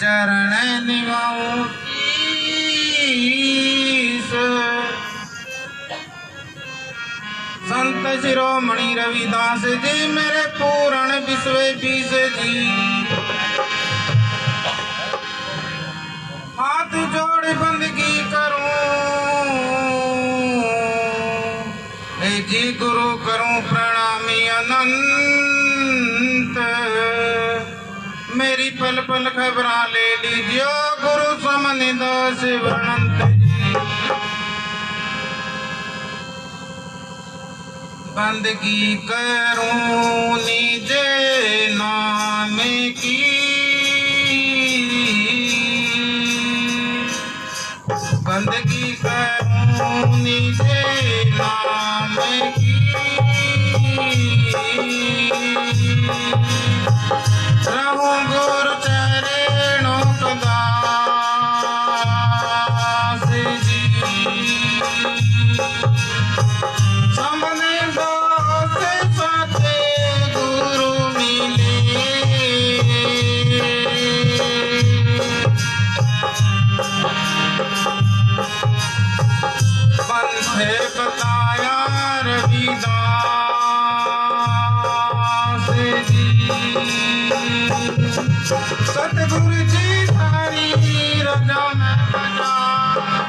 चरण निभाऊं कीस। संत शिरोमणि रविदास जी मेरे पूर्ण विश्व बीस जी। हाथ जोड़ बंदगी करूं जी गुरु करूं प्रणामी अनंत। मेरी पल पल खबरा ले लीजिए गुरु समनि दास अनंत जी। बंदगी करूं निज नाम की, बंदगी करूं निज नाम की। रहूं गुरु चरणों का दास जी। सामने दास साथे गुरु मिले, पंथे बताया रविदास जी। सतगुरु जी थारी रजा में बजा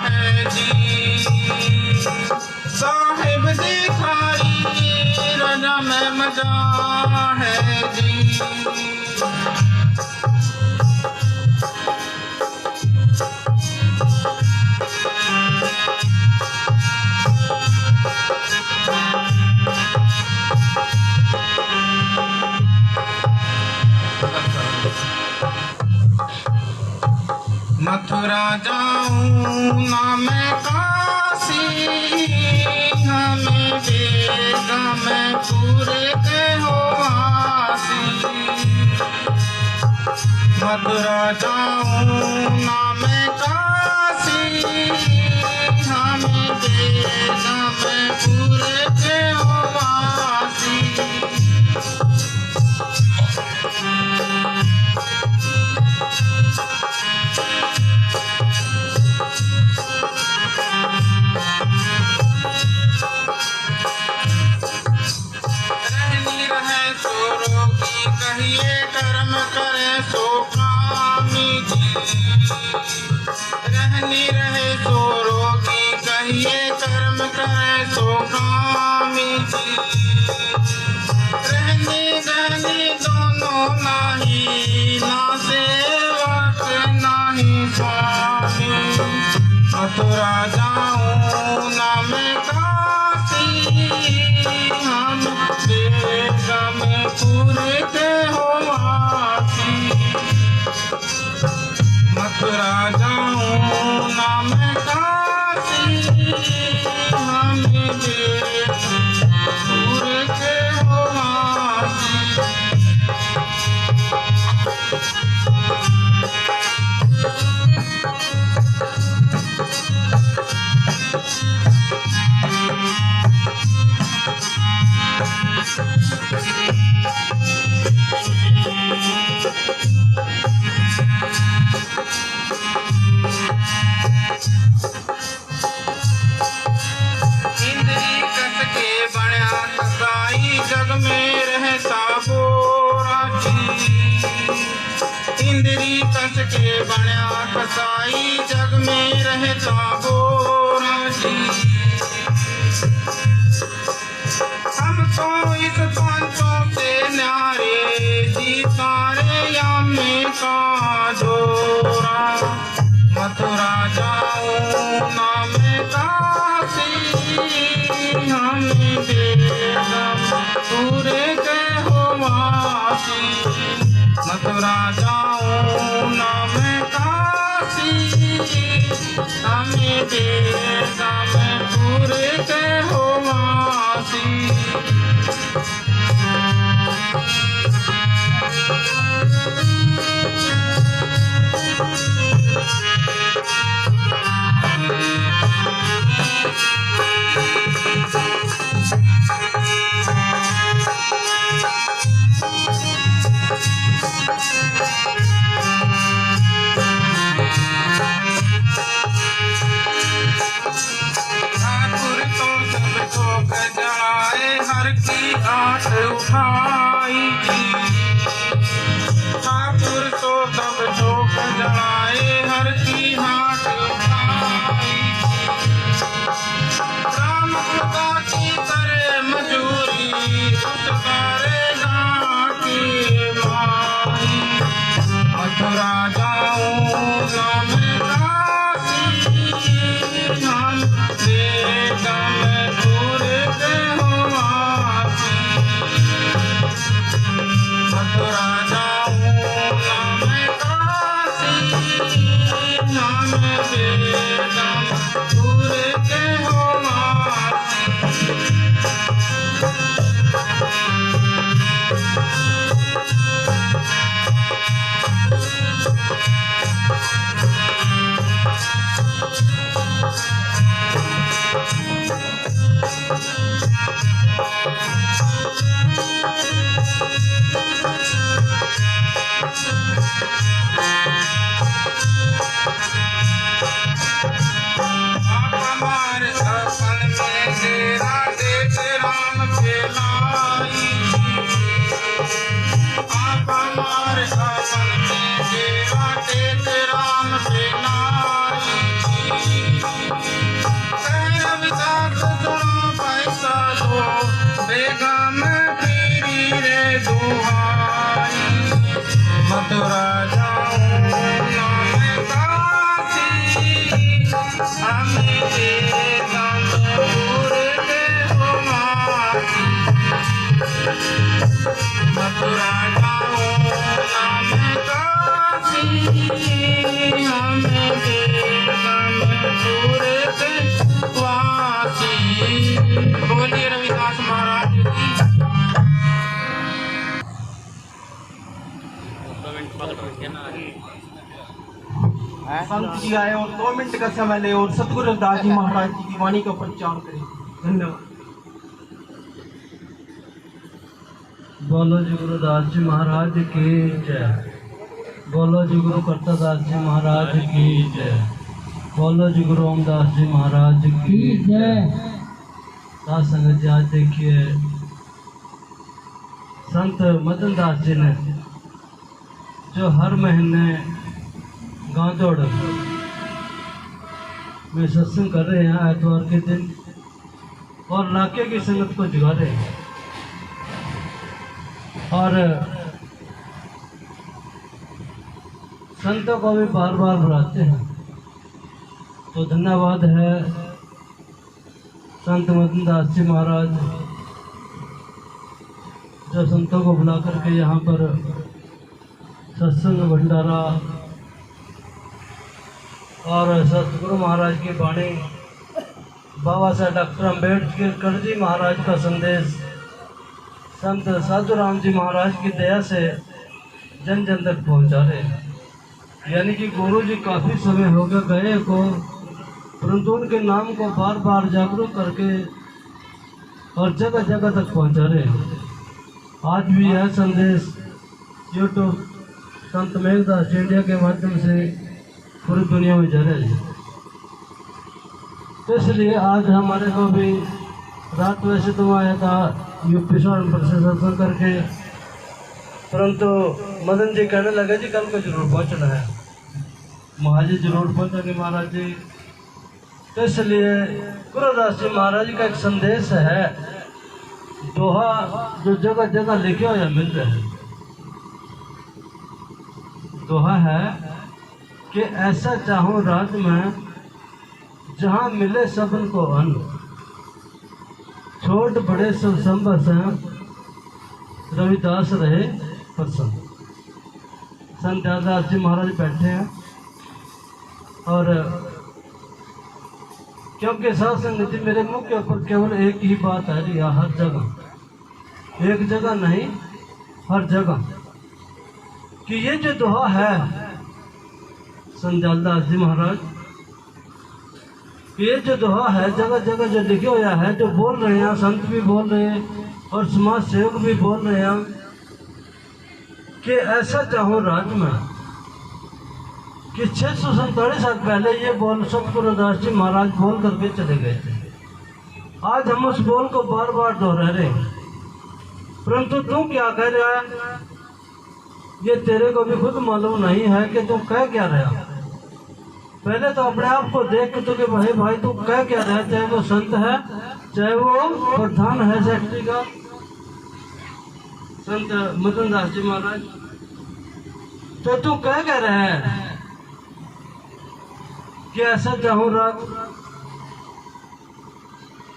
है जी। साहिब जी थारी रजा में मजा है जी। मथुरा जाऊं ना मैं काशी, हमें वेद में पूरे के हो आसी। मथुरा जाऊं ना मैं काशी, हमें वेद में पूरे के हो आसी। कहिए कर्म करे सो कामी जी। रहनी रहे सो रोगी कहिए कर्म करे सो कामी जी। रहनी रहनी दोनों नाही, ना सेवक नाही स्वामी। मथुरा जाऊं ना मैं काशी, हम वेद में पूरे के हो आसी। मथुरा जाऊं ना मैं काशी, हम वेद पूरे के हो आसी। इंद्री कस के बड़ा कसाई जग में रहता गोरा जी। इंद्री कस के बड़ा कसाई जग में रहता गोरा जी। हम तो इस पंचों से न्यारे जी तारे यामे का जोरा। मथुरा जाऊं ना मैं काशी, हम वेद पूरे के हो आसी। मथुरा जाऊं ना मैं काशी, हम वेद पूरे के हो आसी। खाई। ठाकुर तो तब चौक जलाए हर की हाट खाई। राम खुदा की करे मजूरी उस करे गाँठी माई। मथुरा जाऊँ नाम काशी नाम बेदम दूर के हो आसी। मथुरा जाऊँ नाम काशी नाम बेदम दूर के हो आसी। हमारे अपन में डेरा देख राम फैलाई। आप हमारे अपन में डेरा देख राम फैलाई। रविदास सुनो पैसा दो बेगम फिरी रे दुहाई। मथुरा जाऊँ नाम काशी हमें बेगम दूर के हो आसी। मथुरा जाऊँ नाम काशी हमें बेगम दूर के वासी। बोलिए रविदास महाराज की। संत जी आए और 2 मिनट का समय ले और सतगुरु रविदास जी महाराज जी की वाणी का प्रचार करें। धन्यवाद। बोलो जी गुरुदास जी महाराज की जय। बोलो जी गुरु करतादास जी महाराज की जय। बोलो जी गुरु रामदास जी महाराज की जय। साध संगत जी, आज देखिए संत मदन दास जी ने जो हर महीने गांधोड़ में सत्संग कर रहे हैं एतवार के दिन और इलाके की संगत को जगा रहे हैं और संतों को भी बार बार बुलाते हैं। तो धन्यवाद है संत मदन दास जी महाराज जो संतों को बुला करके यहाँ पर सत्संग भंडारा और सतगुरु महाराज की वाणी, बाबा साहब डॉक्टर अम्बेडकर जी महाराज का संदेश संत साधु राम जी महाराज की दया से जन जन तक पहुँचा रहे हैं। यानी कि गुरु जी काफ़ी समय हो गया गए को, परंतु उनके नाम को बार बार जागरूक करके और जगह जगह तक पहुँचा रहे हैं। आज भी यह संदेश यूट्यूब संत मेघदास इंडिया के माध्यम से पूरी दुनिया में जा रहे हैं। तो इसलिए आज हमारे को भी रात वैसे तो आया था यूपी पर से सत्संग करके, परंतु मदन जी कहने लगे जी कल को जरूर पहुंचना है। महाराज जरूर पहुंचेंगे महाराज जी। तो इसलिए गुरुदास जी महाराज का एक संदेश है, दोहा जो जगह जगह लिखे हुए मिल रहे हैं। दोहा है कि ऐसा चाहूँ राज में जहाँ मिले सबन को अन्न, छोट बड़े सब संबस रविदास रहे प्रसन्न। संत दास जी महाराज बैठे हैं और क्योंकि साध संगत जी मेरे मुख के ऊपर केवल एक ही बात आ रही है हर जगह, एक जगह नहीं हर जगह, कि ये जो दोहा है संत दास जी महाराज, ये जो दोहा है जगह जगह जो लिखे हुआ है, जो बोल रहे हैं संत भी बोल रहे हैं और समाज सेवक भी बोल रहे हैं कि ऐसा चाहूँ राज में, कि 647 साल पहले ये बोल सतगुरुदास जी महाराज बोल करके चले गए थे। आज हम उस बोल को बार बार दोहरा रहे हैं परंतु तू क्या कह रहा है ये तेरे को भी खुद मालूम नहीं है कि तू कह क्या रहा। पहले तो अपने आप को देख तो कि भाई तू कह क्या रहा है, चाहे वो संत है चाहे वो प्रधान है सेक्रेटरी का संत मदन दास जी महाराज, तो तू कह रहा है कि ऐसा चाहूँ रात,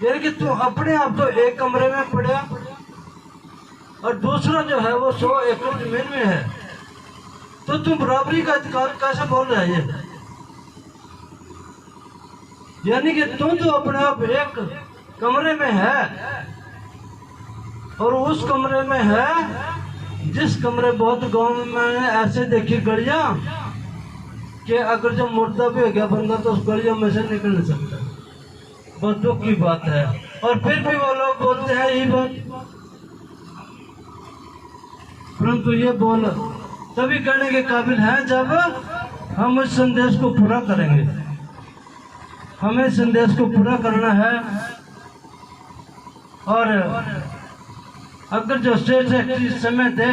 यानी कि तू अपने आप तो एक कमरे में पड़ा और दूसरा जो है वो 100 एकड़ जमीन में है, तो तू बराबरी का अधिकार कैसे बोल रहा है ये? यानी कि तू तो अपने आप एक कमरे में है और उस कमरे में है जिस कमरे बहुत गांव में ऐसे देखी गलियां कि अगर जब मुर्दा भी हो गया बंदा तो उस गलियों में से निकल नहीं सकता। बहुत दुख की बात है और फिर भी वो लोग बोलते हैं यही बात, परंतु ये बोल तभी करने के काबिल हैं जब हम इस संदेश को पूरा करेंगे। हमें संदेश को पूरा करना है और अगर जो स्टेट सेक्रेटरी समय थे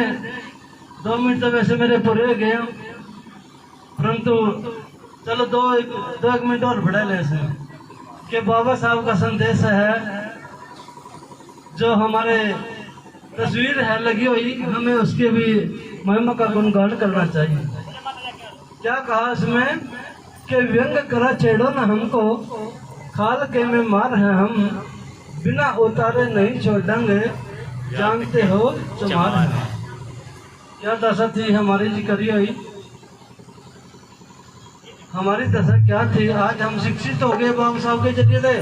2 मिनट तो वैसे मेरे पूरे हो गए, परंतु चलो दो एक मिनट और बढ़ा ले इसे कि बाबा साहब का संदेश है जो हमारे तस्वीर है लगी हुई, हमें उसके भी महिमा का गुणगान करना चाहिए। क्या कहा इसमें कि व्यंग करा छेड़ो ना हमको, खाल के में मार है हम, बिना उतारे नहीं छोड़ेंगे, जानते हो चमार है। क्या दशा थी हमारी जी करी हुई, हमारी दशा क्या थी? आज हम शिक्षित हो गए बाबा साहब के जरिए से,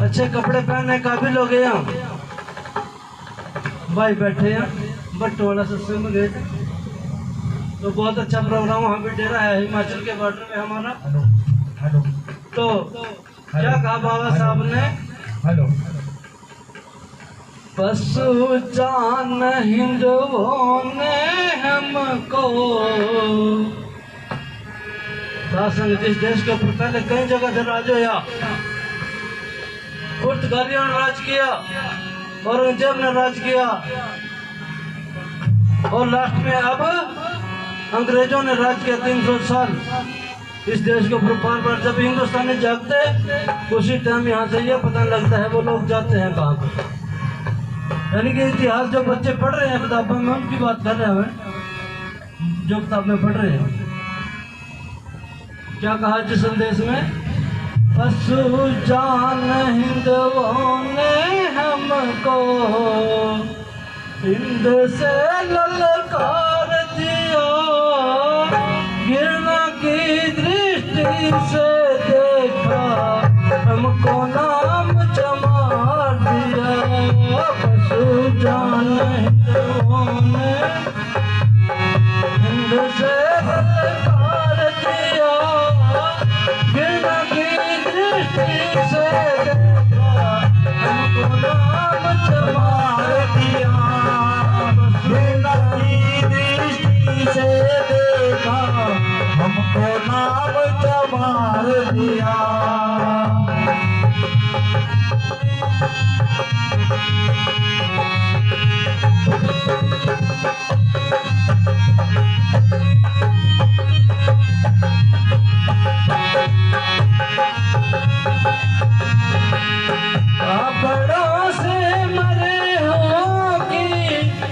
अच्छे कपड़े पहनने काबिल हो गए हम, भाई बैठे हैं बट्टोला सत्संग में गए थे तो बहुत अच्छा प्रोग्राम वहाँ पे डेरा है हिमाचल के बॉर्डर में हमारा। तो क्या कहा बाबा साहब ने? पशु जान हिंदुओं ने हमको, शासन जिस देश के ऊपर पहले कई जगह से राज होया, पुर्तगालियों ने राज किया, औरंगजेब ने राज किया और लास्ट में अब अंग्रेजों ने राज किया 300 साल इस देश के ऊपर। बार जब हिंदुस्तानी जागते उसी टाइम यहाँ से ये पता लगता है वो लोग जाते हैं कहाँ पर। यानी कि इतिहास जो बच्चे पढ़ रहे हैं किताबों में उनकी बात कर रहे हैं जो किताब में पढ़ रहे हैं। क्या कहा जिस संदेश में? पशु जान हिंदुओं ने हमको, हिंद से ललकार दिया, गिरना की दृष्टि से देखा, हमको नाम चमार दिया। पशु जान हिंदुओं ने हिंद से ललकार दिया, गिरना की दृष्टि से देखा, हमको नाम चमार दिया। गिरना की दृष्टि से देखा, हमको नाम चमार दिया। बड़ों से मरे हो कि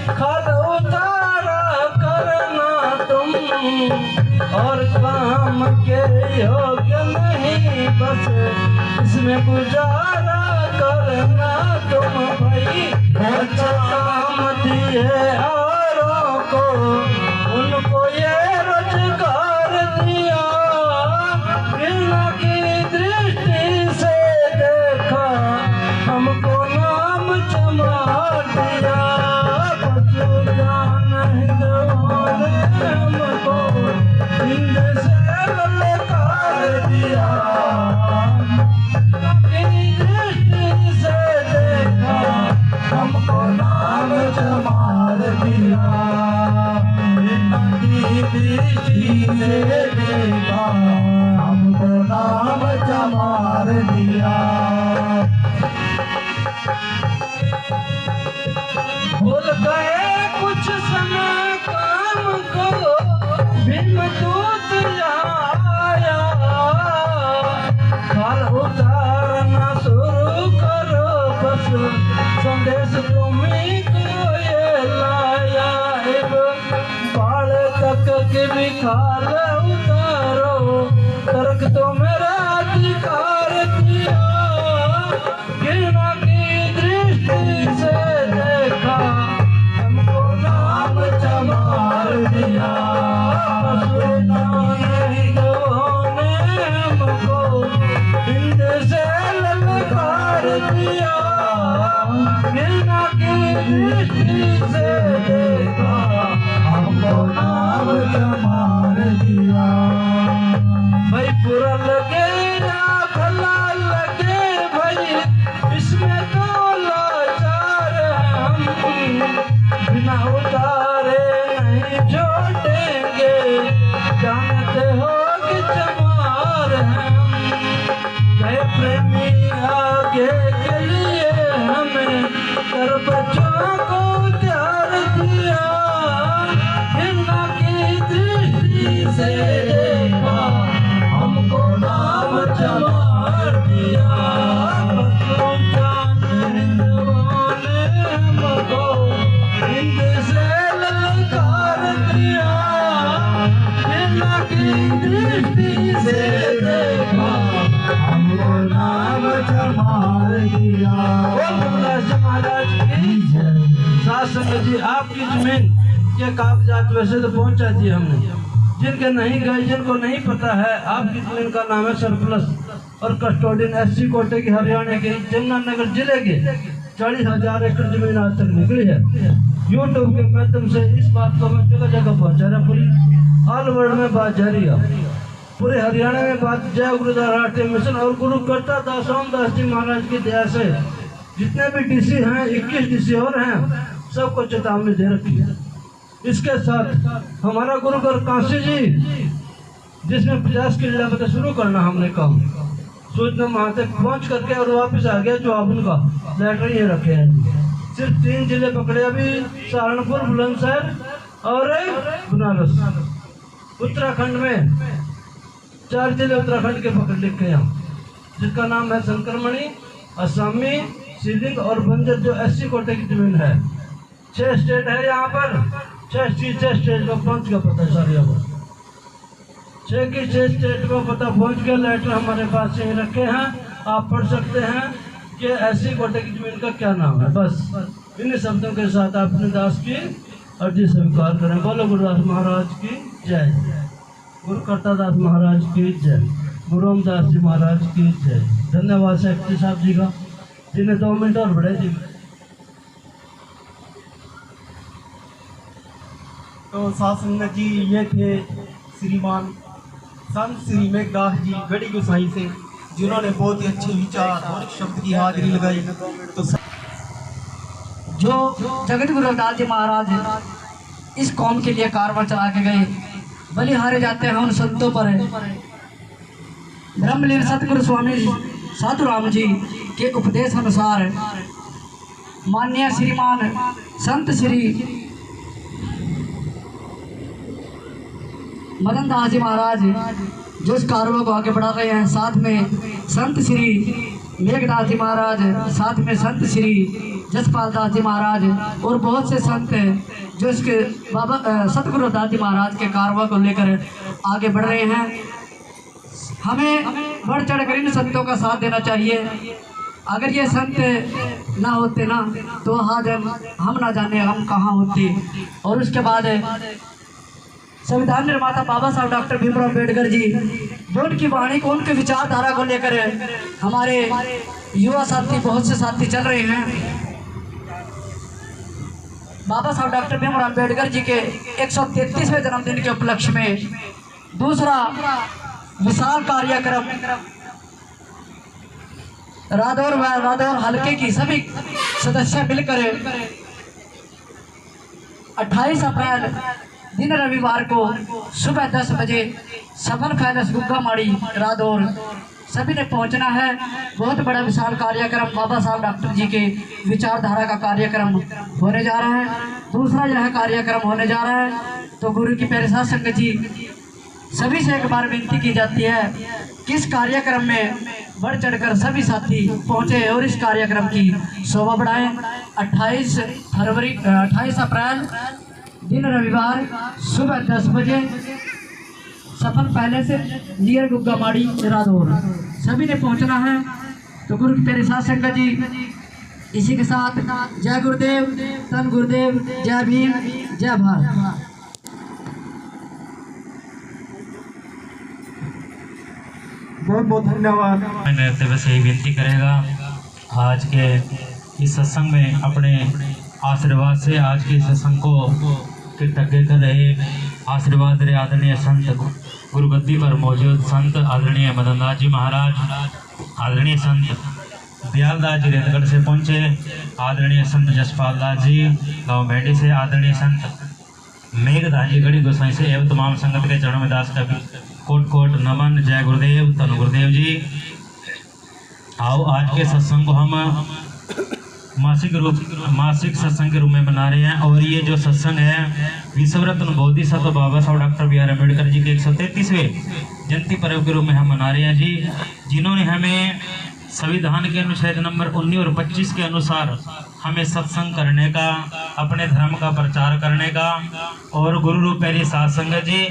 खल उतारा करना तुम, और काम के योग्य नहीं बस इसमें गुजारा करना तुम। भाई अच्छा काम दिए औरों को, उनको ये रोजगार दिया, गिरना की दृष्टि से देखा, हमको नाम चमार दिया। पशु जान हिंदुओं ने हमको, हिंद से ललकार दिया, की दृष्टि से देखा, हमको नाम चमार दिया। की दृष्टि से देखा, हमको नाम चमार दिया। बोल गए के भी खाल उतारो, तर्क तो मेरा अधिकार दिया, घृणा की दृष्टि से देखा, हमको नाम चमार दिया, हमको हिंद से ललकार दिया, घृणा की दृष्टि से देखा, हमको नाम चमार दिया। भाई बुरा लगे या भला लगे भाई, इसमें तो लाचार हम, बिना उतारे नहीं छोड़ेंगे, जानते हो कि चमार हम। गए प्रेमी आगे के लिए हमें कर बच्चों को त्यार दिया, घृणा की दृष्टि से देखा, हमको नाम चमार दिया। बच्चों जाने जवाने हमको हिंद से ललकार दिया, घृणा की दृष्टि से देखा, हमको नाम चमार दिया। महाराज की साथ संगत जी, आपकी जमीन के कागजात वैसे तो पहुंचा दिए हमने, जिनके नहीं गए, जिनको नहीं पता है, आपकी जमीन का नाम है सरप्लस और कस्टोडियन एससी कोटे की हरियाणा के यमुनानगर जिले के 40,000 एकड़ जमीन आज तक निकली है। यूट्यूब के माध्यम से इस बात को मैं जगह जगह पहुंचा रहा, पूरी ऑल वर्ल्ड में बात जारी है, पूरे हरियाणा में बात। जय गुरुद्वारा राष्ट्रीय मिशन और गुरु करता दास रामदास जी महाराज की दया से जितने भी डीसी हैं, 21 डीसी और हैं, सबको चेतावनी दे रखी है। इसके साथ हमारा गुरु घर काशी जी, जिसमें 50 की लीलावती शुरू करना हमने काम, सूचना वहाँ तक पहुँच करके और वापस आ गया जवाब उनका, लेटर ये रखे हैं। सिर्फ 3 जिले पकड़े अभी, सहारनपुर, बुलंदशहर और बनारस। उत्तराखंड में 4 जिले उत्तराखंड के पकड़ लिखे हैं, जिसका नाम है संक्रमणी, असमी, सीलिंग और बंजर, जो एससी कोटे की जमीन है। 6 स्टेट है यहाँ पर, 6 स्टेट को पहुँच गया पता सारिया को, 6 स्टेट को पता पहुँच गया। लेटर हमारे पास यही रखे हैं, आप पढ़ सकते हैं कि एससी कोटे की जमीन का क्या नाम है। बस इन शब्दों के साथ आप अपने दास की अर्जी स्वीकार करें। बोलो गुरुदास महाराज की जय, गुरु करतादास महाराज की जय, गुरु रामदास जी महाराज की जय। धन्यवाद सेक्रेटरी साहब जी का, जिन्हें 2 मिनट और बढ़े जी। तो साथ संगत जी, ये थे श्रीमान संत श्री मेघदास जी गढ़ी गोसाई से, जिन्होंने बहुत ही अच्छे विचार और शब्द की हाजिरी लगाई। तो जो जगत गुरु रविदास जी महाराज इस कौम के लिए कारवां चला के गए, बलिहारे जाते हैं उन संतों पर। ब्रह्मलीन सतगुरु स्वामी साधुराम जी के उपदेश अनुसार माननीय श्रीमान संत श्री मदन दास जी महाराज जो इस कारवां को आगे बढ़ा रहे हैं, साथ में संत श्री मेघदास जी महाराज, साथ में संत श्री जसपाल दास जी महाराज और बहुत से संत जो इसके बाबा सतगुरु रविदास जी महाराज के कारवां को लेकर आगे बढ़ रहे हैं। हमें बढ़ चढ़कर इन संतों का साथ देना चाहिए। अगर ये संत ना होते ना तो आज हम ना जाने हम कहाँ होते। और उसके बाद संविधान निर्माता बाबा साहब डॉक्टर भीमराव अम्बेडकर जी, जो उनकी वाणी को, उनके विचारधारा को लेकर हमारे युवा साथी, बहुत से साथी चल रहे हैं। बाबा साहब डॉक्टर भीमराव अम्बेडकर जी के 133वें जन्मदिन के उपलक्ष्य में दूसरा विशाल कार्यक्रम रादौर हल्के की सभी सदस्य मिलकर 28 अप्रैल दिन रविवार को सुबह 10 बजे सफल पैलेस गुग्गामाड़ी रादौर सभी ने पहुंचना है। बहुत बड़ा विशाल कार्यक्रम बाबा साहब डॉक्टर जी के विचारधारा का कार्यक्रम होने जा रहा है। दूसरा यह कार्यक्रम होने जा रहा है। तो गुरु की प्यारे साध संगत जी, सभी से एक बार विनती की जाती है कि इस कार्यक्रम में बढ़ चढ़कर सभी साथी पहुंचे और इस कार्यक्रम की शोभा बढ़ाएं। 28 अप्रैल दिन रविवार सुबह 10 बजे सफल पहले से नियर गुग्गा माड़ी रादौर सभी ने पहुंचना है। तो गुरु की तेरे साथ संगत जी, इसी के साथ जय गुरुदेव, धन गुरुदेव, जय भीम, जय भारत। बहुत बहुत धन्यवाद। मैं दिवस यही विनती करेगा, आज के इस सत्संग में अपने आशीर्वाद से आज के सत्संग को कृतज्ञ कर रहे आशीर्वाद रहे आदरणीय संत गुरुगद्दी पर मौजूद संत आदरणीय मदन दास जी महाराज, आदरणीय संत दयाल दास जी रेतगढ़ से पहुँचे, आदरणीय संत जसपाल दास जी गाँव भेंडी से, आदरणीय संत मेघदास जी गढ़ी गोसाई से एवं तमाम संगत के चरणों में दास का कोट कोट नमन। जय गुरुदेव, तनु गुरुदेव जी। आओ आज के सत्संग को हम मासिक सत्संग के रूप में बना रहे हैं, और ये जो सत्संग है विश्व रत्न बोधिसत्व बाबा साहब doctor B are Ambedkar ji के 133वें जयंती पर्व के रूप में हम मना रहे हैं जी, जिन्होंने हमें संविधान के अनुच्छेद नंबर 19 और 25 के अनुसार हमें सत्संग करने का, अपने धर्म का प्रचार करने का, और गुरु रूप मेरी साथ संगत जी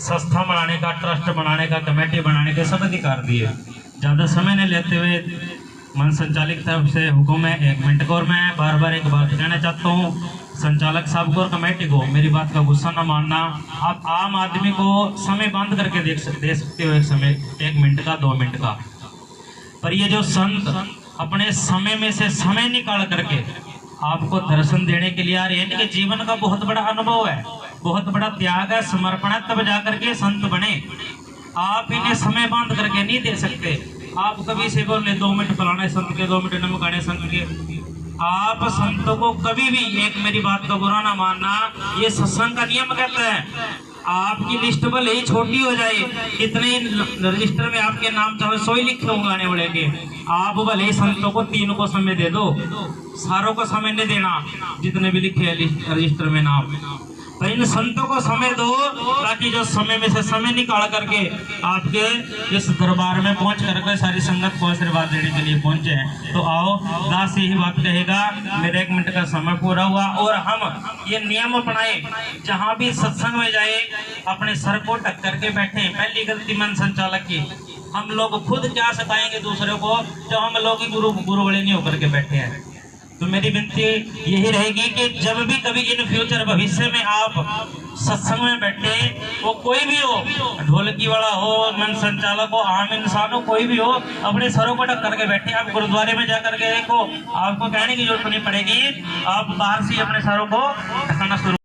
संस्था बनाने का, ट्रस्ट बनाने का, कमेटी बनाने के सब अधिकार दिए। ज़्यादा समय नहीं लेते हुए मन संचालित तरफ से हुक्म है 1 मिनट को, और मैं बार बार एक बात कहना चाहता हूँ संचालक साहब को और कमेटी को, मेरी बात का गुस्सा न मानना। आप आम आदमी को समय बंद करके दे सकते हो, एक समय 1 मिनट का, 2 मिनट का, पर ये जो संत अपने समय में से समय निकाल करके आपको दर्शन देने के लिए आ रहे हैं, इनके जीवन का बहुत बड़ा अनुभव है, बहुत बड़ा त्याग है, समर्पण है, तब जा करके संत बने। आप इन्हें समय बांध करके नहीं दे सकते। आप कभी से बोले 2 मिनट फलाने संत के, 2 मिनट नमकाने संत के। आप संतों को कभी भी, एक मेरी बात का बुरा ना मानना, ये सत्संग का नियम कहता है, आपकी लिस्ट भले ही छोटी हो जाए, कितने रजिस्टर में आपके नाम चाहे 100 ही लिखे होंगे आने वाले के, आप भले ही संतों को 3 को समय दे दो, सारों को समय नहीं देना जितने भी लिखे हैं रजिस्टर में नाम। तो इन संतों को समय दो, ताकि जो समय में से समय निकाल करके आपके इस दरबार में पहुंच करके सारी संगत को आशीर्वाद देने के लिए पहुंचे। तो आओ, दास यही बात कहेगा, मेरा 1 मिनट का समय पूरा हुआ, और हम ये नियम अपनाए, जहां भी सत्संग में जाए अपने सर को ढक करके बैठे। पहली गलती मन संचालक की, हम लोग खुद क्या सिखाएंगे दूसरे को, जो हम लोग ही गुरु बड़े नहीं होकर के बैठे हैं। तो मेरी विनती यही रहेगी कि जब भी कभी इन फ्यूचर भविष्य में आप सत्संग में बैठे, वो कोई भी हो, ढोलकी वाला हो, मन संचालक हो, आम इंसान हो, कोई भी हो, अपने सरों को ढक करके बैठे। आप गुरुद्वारे में जाकर के देखो, आपको कहने की जरूरत नहीं पड़ेगी, आप बाहर से अपने सरों को ढकना शुरू